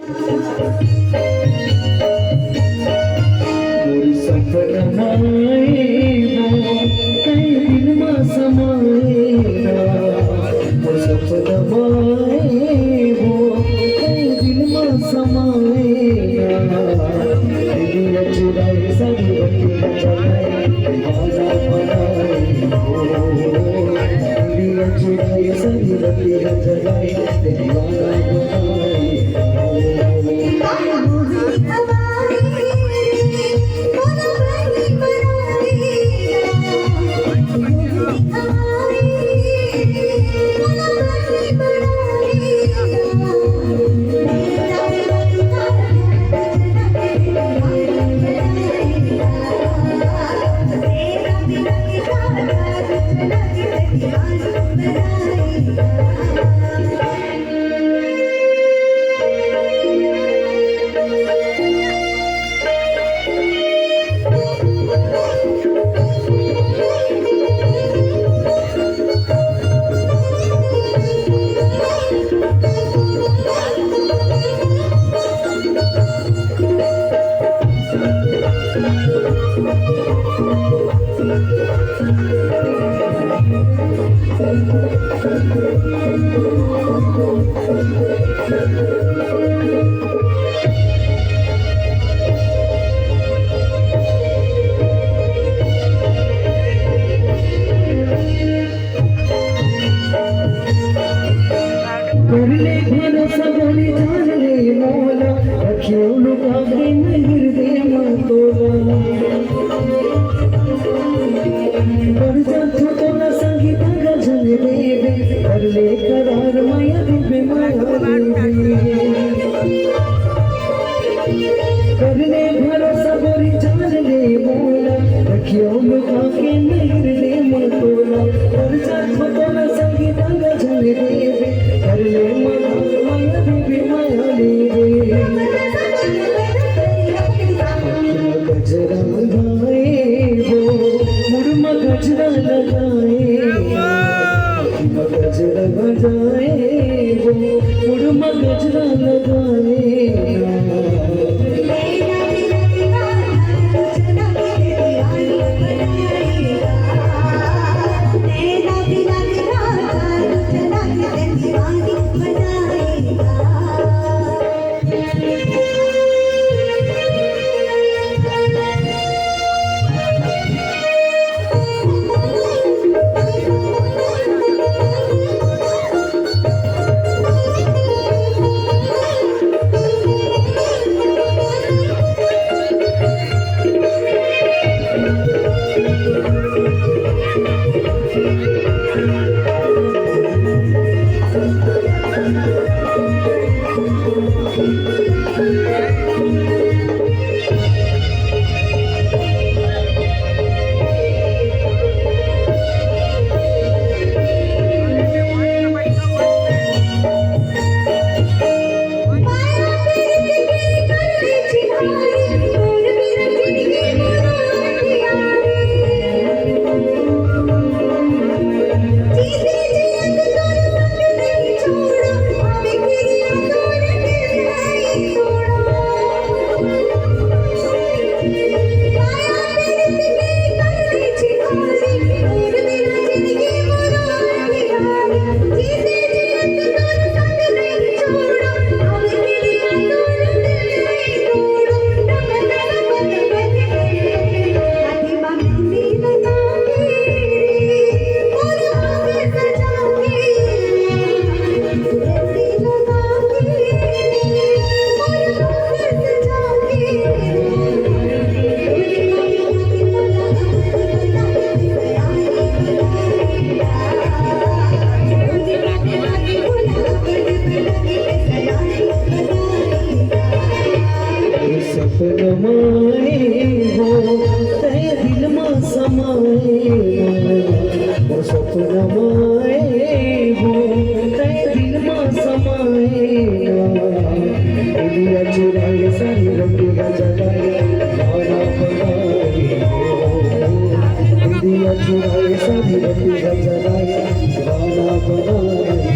मोर सपना दिल में समाएगा, मोर सपना दिल में समाएगा। दिल चुराए सारी बत्तियां जलाए दीवाना बनाए, दिल चुराए सारी बत्तियां जलाए दीवाना बनाए। करले भरोसा बोली जान रे मौला, रखियो लुका के हृदय में तोला। कर जा तो न संगीता गजल देवे, कर ले करार माया दिव्य माया देवे। करले भरोसा बोली जान रे मौला, रखियो लुका के हृदय में तोला। कर जा तो न संगीता गजल देवे, करले माया दिव्य माया देवे। गजरा लगाए वो मुड़मा गजरा लगाए, गजरा बजाए वो मुड़मा गजरा लगाए। चुराए सारी रंग जलाए, गाना बनाए।